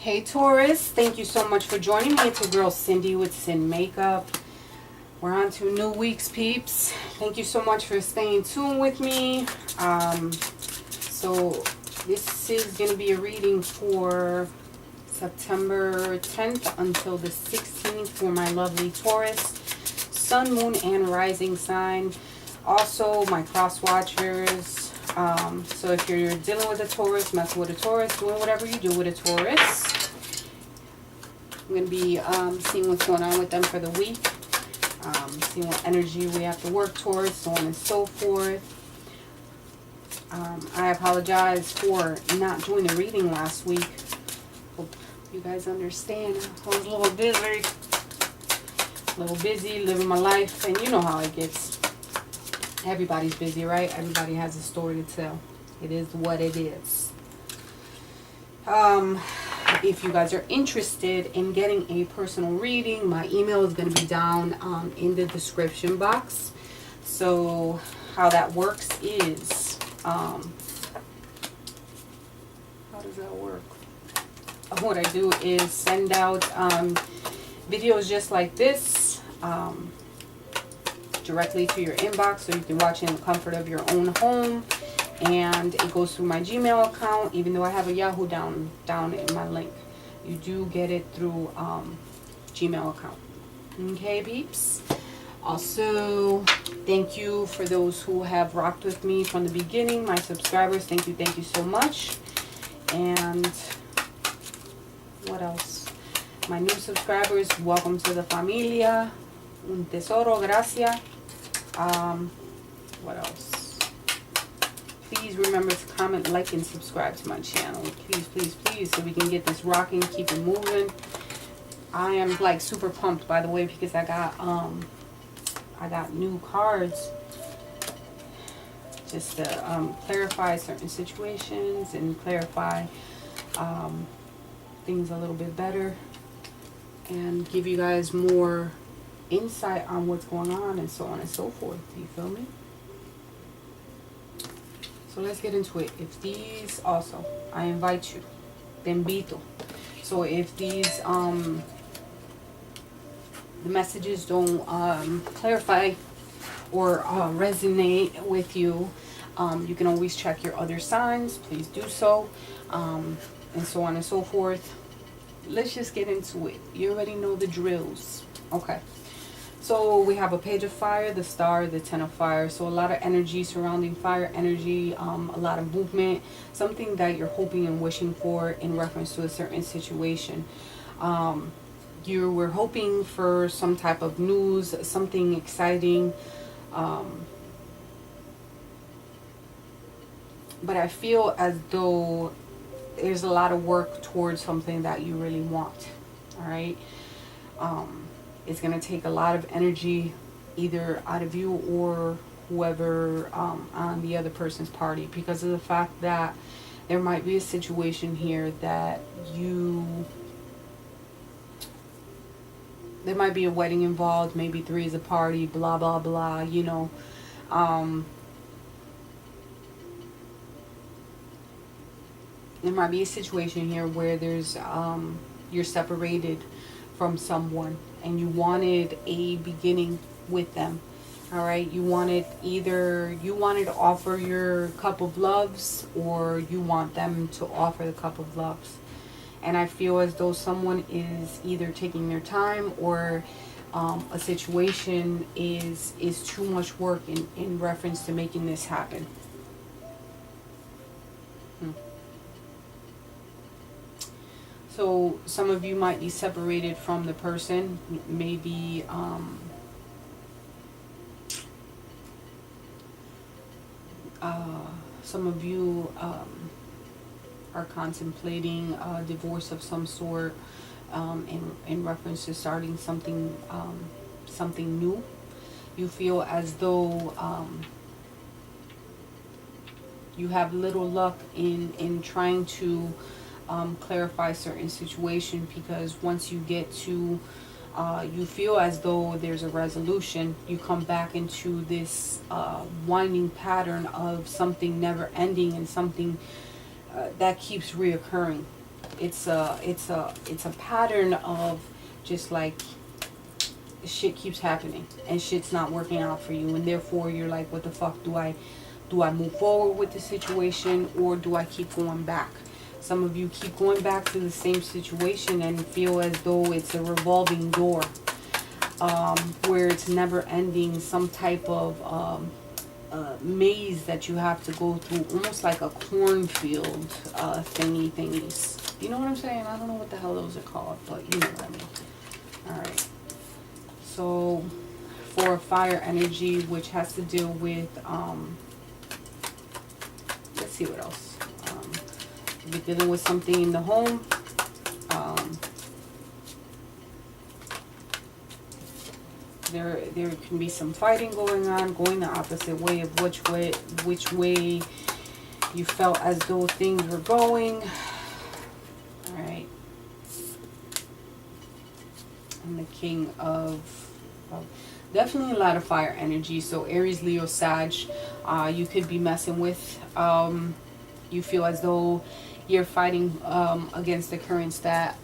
Hey Taurus, thank you so much for joining me. It's your girl Cindy with Sin Makeup. We're on to new week's peeps. Thank you so much for staying tuned with me. So this is going to be a reading for September 10th until the 16th for my lovely Taurus, Sun, Moon, and Rising sign. Also my cross watchers. So if you're dealing with a Taurus, messing with a Taurus, doing whatever you do with a Taurus, I'm going to be seeing what's going on with them for the week, seeing what energy we have to work towards, so on and so forth. I apologize for not doing a reading last week. Hope you guys understand. I was a little busy living my life, and you know how it gets. Everybody's busy, right? Everybody has a story to tell. It is what it is. If you guys are interested in getting a personal reading, my email is going to be down in the description box. So how that works is, how does that work? What I do is send out videos just like this, directly to your inbox, so you can watch in the comfort of your own home. And it goes through my Gmail account, even though I have a Yahoo down in my link. You do get it through Gmail account. Okay, peeps. Also, thank you for those who have rocked with me from the beginning. My subscribers, thank you so much. And what else? My new subscribers, welcome to the familia. Un tesoro, gracias. What else? Please remember to comment, like, and subscribe to my channel. Please, so we can get this rocking, keep it moving. I am like super pumped, by the way, because I got new cards just to clarify certain situations and clarify things a little bit better and give you guys more insight on what's going on and so on and so forth. Do you feel me? So let's get into it. If these also, I invite you, te invito. So if these the messages don't clarify or resonate with you, you can always check your other signs. Please do so, and so on and so forth. Let's just get into it. You already know the drills. Okay. So we have a page of fire, the star, the 10 of fire. So a lot of energy surrounding fire energy, a lot of movement, something that you're hoping and wishing for in reference to a certain situation. You were hoping for some type of news, something exciting. But I feel as though there's a lot of work towards something that you really want. All right. It's going to take a lot of energy either out of you or whoever on the other person's party, because of the fact that there might be a situation here that there might be a wedding involved, maybe 3 is a party, blah blah blah, you know. There might be a situation here where there's you're separated from someone and you wanted a beginning with them. All right, you wanted to offer your cup of loves, or you want them to offer the cup of loves. And I feel as though someone is either taking their time, or a situation is too much work in reference to making this happen. So some of you might be separated from the person. Maybe some of you are contemplating a divorce of some sort, in reference to starting something new. You feel as though you have little luck in trying to clarify certain situation, because once you get to you feel as though there's a resolution, you come back into this winding pattern of something never ending, and something that keeps reoccurring. It's a pattern of just like shit keeps happening and shit's not working out for you, and therefore you're like, what the fuck, do I move forward with the situation, or do I keep going back? Some of you keep going back to the same situation and feel as though it's a revolving door, where it's never ending, some type of maze that you have to go through, almost like a cornfield thingies. You know what I'm saying? I don't know what the hell those are called, but you know what I mean. Alright. So, for fire energy, which has to do with, let's see what else. You're dealing with something in the home. There can be some fighting going on, going the opposite way of which way you felt as though things were going. Alright. And the King of definitely a lot of fire energy. So Aries, Leo, Sag, you could be messing with. You feel as though you're fighting against the currents that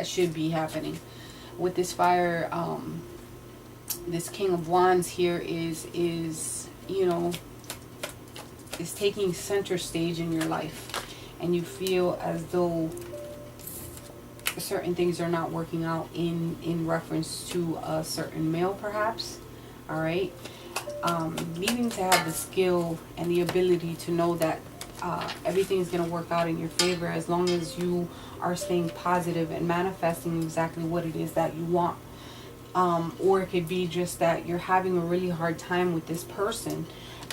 should be happening. With this fire, this King of Wands here is you know, is taking center stage in your life, and you feel as though certain things are not working out in reference to a certain male, perhaps. All right. Needing to have the skill and the ability to know that everything is going to work out in your favor as long as you are staying positive and manifesting exactly what it is that you want. Or it could be just that you're having a really hard time with this person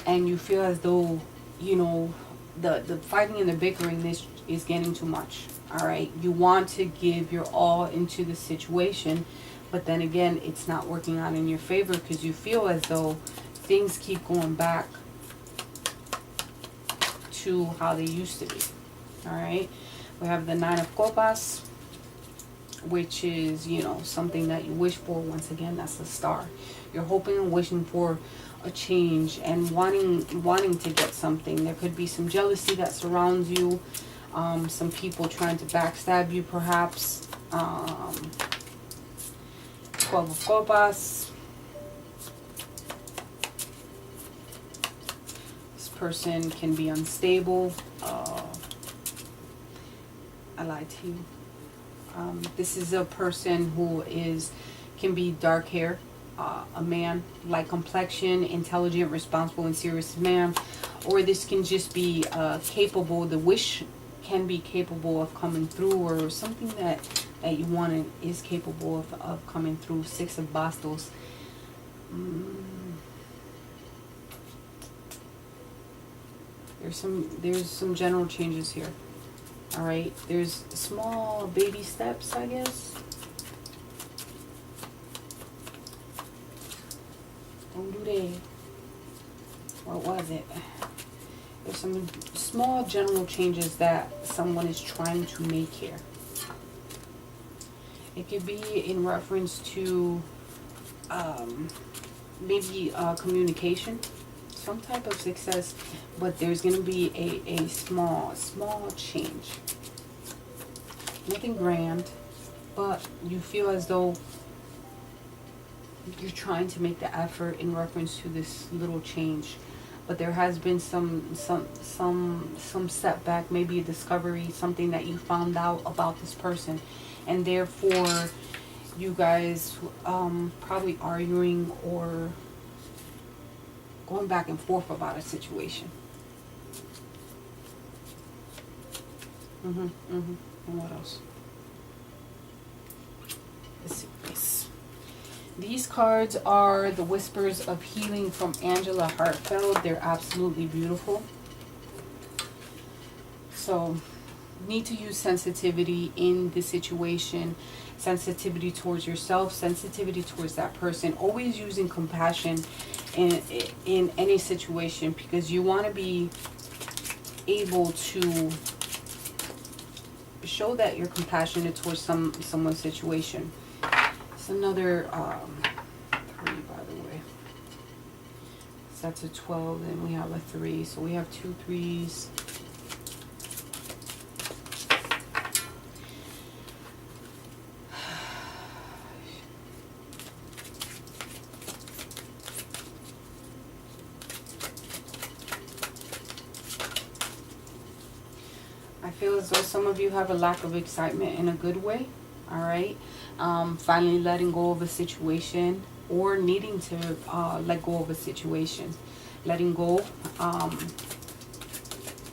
and you feel as though, you know, the fighting and the bickering is getting too much. All right. You want to give your all into the situation, but then again, it's not working out in your favor because you feel as though things keep going back to how they used to be. All right. We have the Nine of Copas, which is, you know, something that you wish for. Once again, that's the Star. You're hoping and wishing for a change and wanting to get something. There could be some jealousy that surrounds you. Some people trying to backstab you, perhaps. 12 of Copas. This person can be unstable. I lied to you. This is a person who can be dark hair, a man, light complexion, intelligent, responsible, and serious man. Or this can just be capable, the wish can be capable of coming through, or something that you wanted is capable of coming through. 6 of Bastos. There's some general changes here. All right, there's small baby steps, I guess. Don't do that. What was it? There's some small general changes that someone is trying to make here. It could be in reference to maybe communication, some type of success, but there's going to be a small change. Nothing grand, but you feel as though you're trying to make the effort in reference to this little change. But there has been some setback, maybe a discovery, something that you found out about this person, and therefore you guys probably arguing or going back and forth about a situation. And what else? Let's see this. These cards are the Whispers of Healing from Angela Hartfeld. They're absolutely beautiful. So, need to use sensitivity in the situation. Sensitivity towards yourself, sensitivity towards that person. Always using compassion in any situation, because you want to be able to show that you're compassionate towards someone's situation. It's another 3, by the way. So that's a 12, and we have a 3. So we have 2 3s. I feel as though some of you have a lack of excitement in a good way. All right. Finally letting go of a situation, or needing to let go of a situation. Letting go.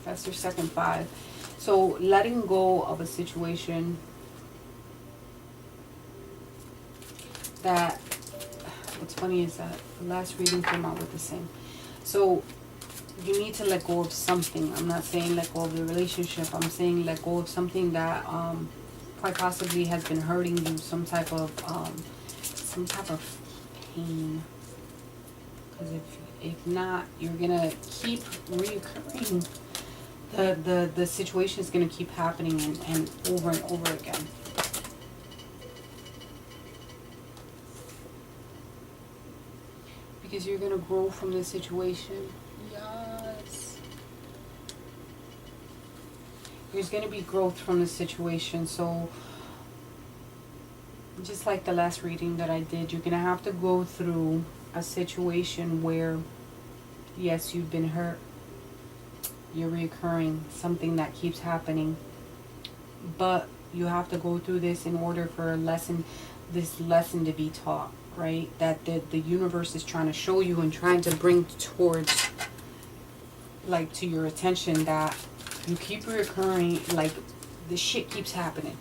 That's your second 5. So letting go of a situation that, what's funny is that the last reading came out with the same. So you need to let go of something. I'm not saying let go of the relationship. I'm saying let go of something that quite possibly has been hurting you. Some type of pain. Because if not, you're gonna keep reoccurring. The situation is gonna keep happening and over again. Because you're gonna grow from this situation. Yes. There's gonna be growth from this situation. So just like the last reading that I did, you're gonna have to go through a situation where, yes, you've been hurt, you're reoccurring, something that keeps happening, but you have to go through this in order for this lesson to be taught, right? That the universe is trying to show you and trying to bring towards, like, to your attention, that you keep reoccurring, like, the shit keeps happening,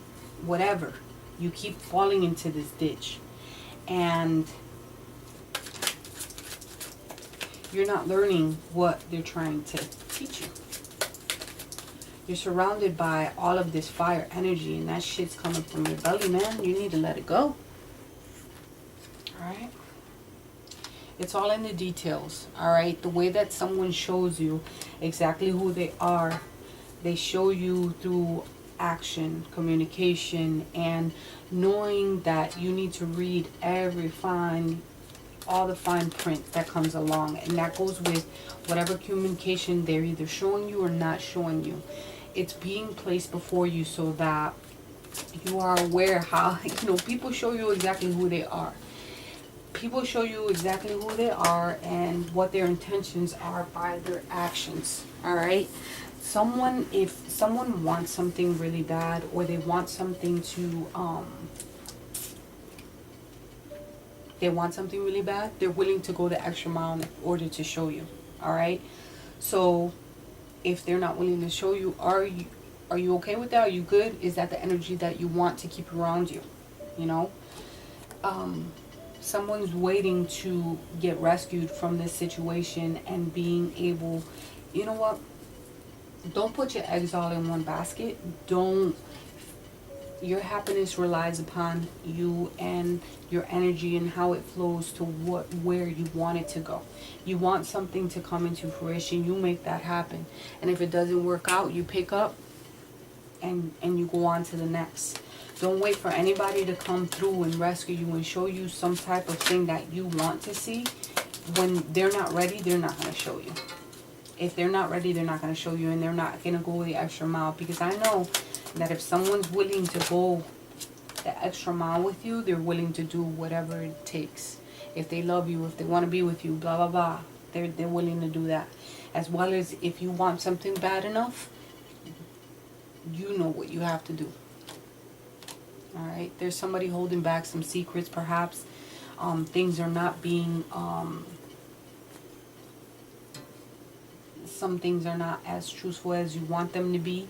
whatever, you keep falling into this ditch, and you're not learning what they're trying to teach you. You're surrounded by all of this fire energy, and that shit's coming from your belly, man. You need to let it go. Alright? It's all in the details. Alright? The way that someone shows you exactly who they are, they show you through action, communication, and knowing that you need to read all the fine print that comes along, and that goes with whatever communication they're either showing you or not showing you. It's being placed before you so that you are aware how, people show you exactly who they are. People show you exactly who they are and what their intentions are by their actions. All right. If someone wants something really bad, or they want something to really bad, they're willing to go the extra mile in order to show you. All right. So if they're not willing to show you, are you okay with that? Are you good? Is that the energy that you want to keep around you? Someone's waiting to get rescued from this situation and being able, you know what? Don't put your eggs all in one basket. Your happiness relies upon you and your energy and how it flows to where you want it to go. You want something to come into fruition, you make that happen. And if it doesn't work out, you pick up and you go on to the next. Don't wait for anybody to come through and rescue you and show you some type of thing that you want to see. When they're not ready, they're not going to show you. If they're not ready, they're not going to show you, and they're not going to go the extra mile. Because I know that if someone's willing to go the extra mile with you, they're willing to do whatever it takes. If they love you, if they want to be with you, blah, blah, blah, they're willing to do that. As well as if you want something bad enough, you know what you have to do. All right, there's somebody holding back some secrets, perhaps. Things are not being, some things are not as truthful as you want them to be.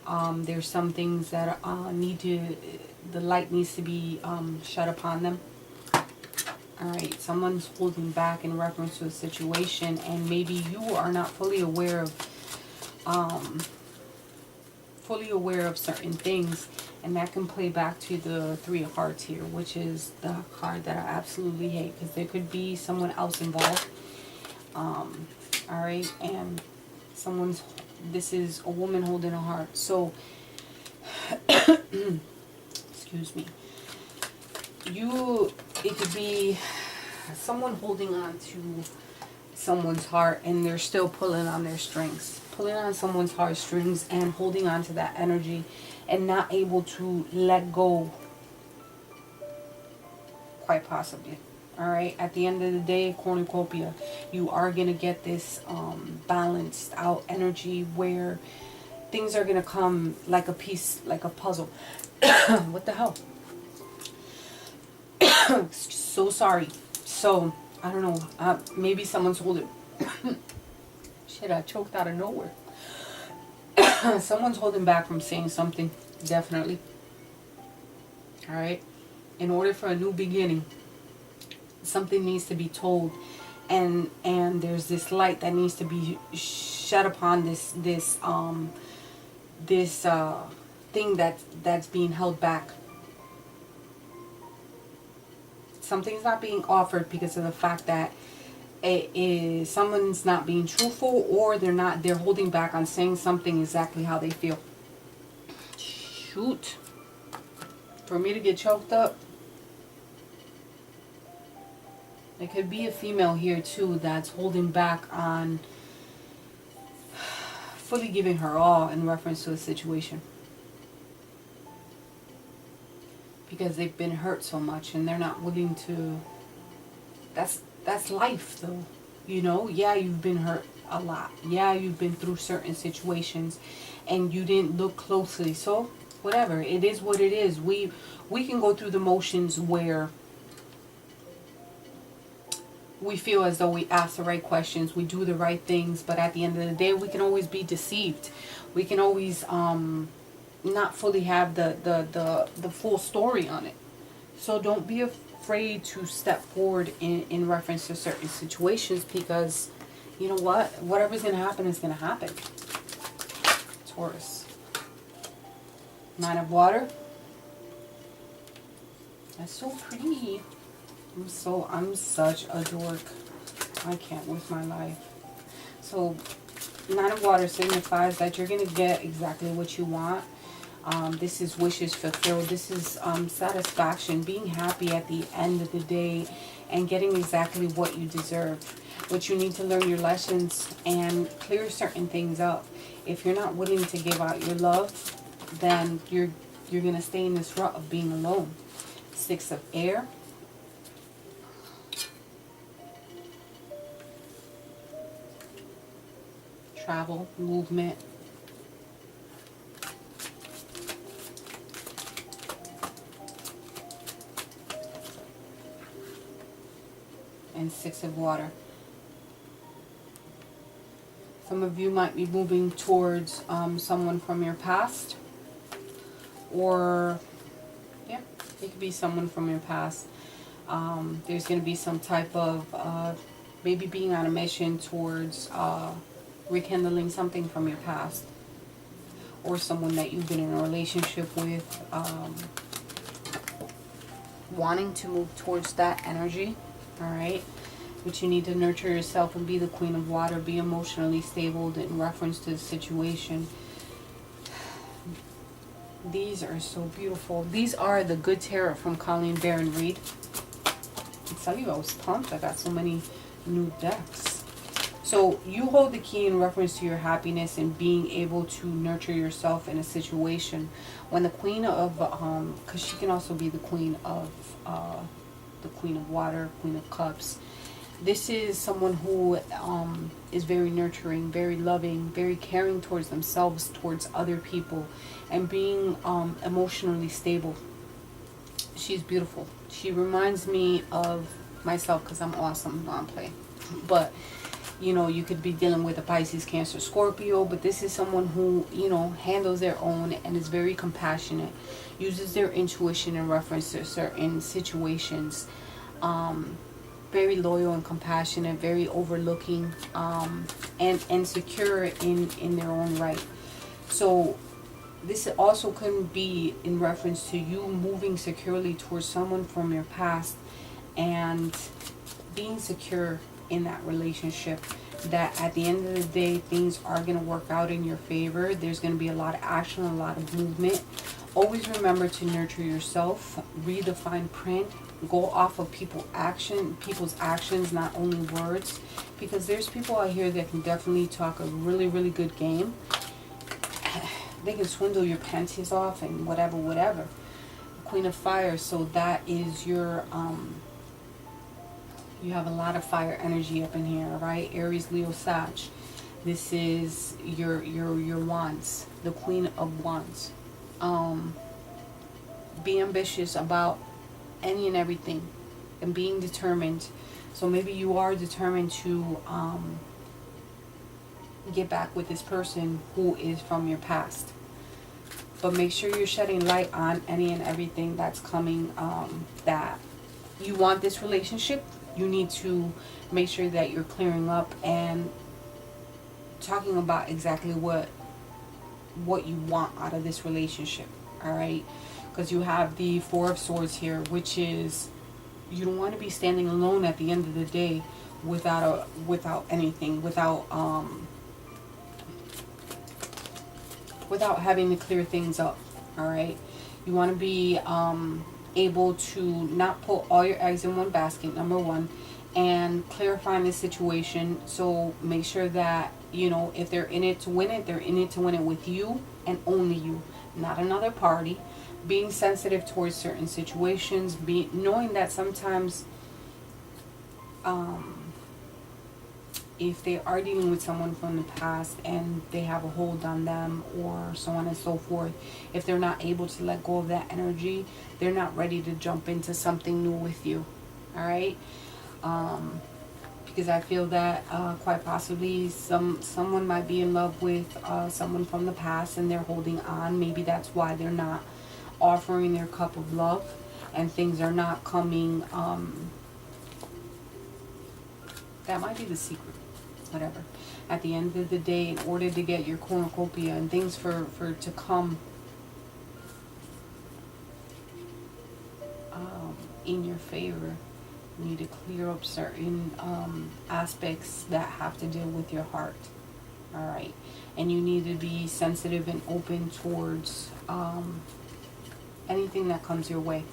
There's some things that the light needs to be shed upon them. All right, someone's holding back in reference to a situation, and maybe you are not fully aware of certain things. And that can play back to the 3 of Hearts here, which is the card that I absolutely hate, because there could be someone else involved. Alright, and this is a woman holding a heart. So, excuse me. It could be someone holding on to someone's heart, and they're still pulling on their strings. Pulling on someone's heartstrings and holding on to that energy, and not able to let go, quite possibly. Alright, at the end of the day, cornucopia, you are going to get this balanced out energy where things are going to come like a piece, like a puzzle. What the hell? So sorry. So, I don't know. Maybe someone's holding... Shit, I choked out of nowhere. Someone's holding back from saying something. Definitely. Alright? In order for a new beginning, something needs to be told. And there's this light that needs to be shed upon this thing that's being held back. Something's not being offered because of the fact that someone's not being truthful, or they're holding back on saying something exactly how they feel. Shoot. For me to get choked up. There could be a female here too that's holding back on fully giving her all in reference to a situation. Because they've been hurt so much and they're not willing to... That's life though. You know, yeah, you've been hurt a lot. Yeah, you've been through certain situations and you didn't look closely. So, whatever. It is what it is. We can go through the motions where we feel as though we ask the right questions, we do the right things, but at the end of the day, we can always be deceived. We can always not fully have the full story on it. So don't be afraid to step forward in reference to certain situations, because you know what? Whatever's going to happen is going to happen. Taurus. Nine of Water. That's so pretty. I'm such a dork. I can't with my life. So, Nine of Water signifies that you're going to get exactly what you want. This is wishes fulfilled. This is satisfaction, being happy at the end of the day and getting exactly what you deserve. But you need to learn your lessons and clear certain things up. If you're not willing to give out your love, then you're going to stay in this rut of being alone. Six of Air. Travel, movement. And Six of Water. Some of you might be moving towards someone from your past. Or, yeah, it could be someone from your past. There's going to be some type of maybe being on a mission towards rekindling something from your past, or someone that you've been in a relationship with, wanting to move towards that energy. All right, but you need to nurture yourself and be the Queen of Water. Be emotionally stable in reference to the situation. These are so beautiful. These are the Good Tarot from BARON-REID. I tell you, I was pumped. I got so many new decks. So you hold the key in reference to your happiness and being able to nurture yourself in a situation. When the Queen of, because she can also be the Queen of Water, Queen of Cups. This is someone who is very nurturing, very loving, very caring towards themselves, towards other people, and being emotionally stable. She's beautiful. She reminds me of myself because I'm awesome. No, I'm playing. But you know, you could be dealing with a Pisces, Cancer, Scorpio, but this is someone who, you know, handles their own and is very compassionate, uses their intuition in reference to certain situations, very loyal and compassionate, very overlooking, and secure in their own right. So this also could be in reference to you moving securely towards someone from your past and being secure in that relationship, that at the end of the day things are going to work out in your favor. There's going to be a lot of action, a lot of movement. Always remember to nurture yourself, read the fine print, go off of people's actions, not only words, because there's people out here that can definitely talk a really, really good game. They can swindle your panties off and whatever. Queen of Fire, so that is your you have a lot of fire energy up in here, right? Aries, Leo, Sag. This is your wands, the Queen of Wands. Be ambitious about any and everything, and being determined. So maybe you are determined to get back with this person who is from your past. But make sure you're shedding light on any and everything that's coming, that you want this relationship. You need to make sure that you're clearing up and talking about exactly what you want out of this relationship. All right, because you have the Four of Swords here, which is, you don't want to be standing alone at the end of the day without anything, without having to clear things up. All right, you want to be able to not put all your eggs in one basket, number one, and clarifying the situation. So make sure that, you know, if they're in it to win it, they're in it to win it with you and only you, not another party. Being sensitive towards certain situations, knowing that sometimes if they are dealing with someone from the past and they have a hold on them or so on and so forth, if they're not able to let go of that energy, they're not ready to jump into something new with you. All right, because I feel that quite possibly someone might be in love with someone from the past and they're holding on. Maybe that's why they're not offering their cup of love and things are not coming. That might be the secret. Whatever. At the end of the day, in order to get your cornucopia and things for to come in your favor, you need to clear up certain aspects that have to deal with your heart. All right, and you need to be sensitive and open towards anything that comes your way.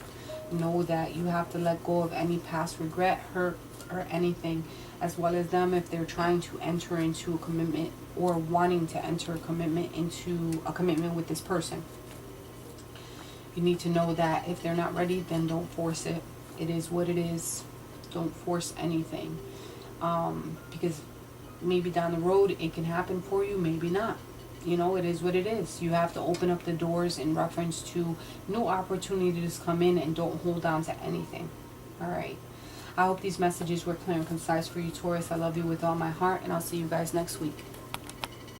Know that you have to let go of any past regret, hurt, or anything, as well as them if they're trying to enter into a commitment or wanting to enter a commitment with this person. You need to know that if they're not ready, then don't force it. It is what it is. Don't force anything, because maybe down the road it can happen for you, maybe not. You know, it is what it is. You have to open up the doors in reference to new opportunities come in, and don't hold on to anything. All right, I hope these messages were clear and concise for you, Taurus. I love you with all my heart, and I'll see you guys next week.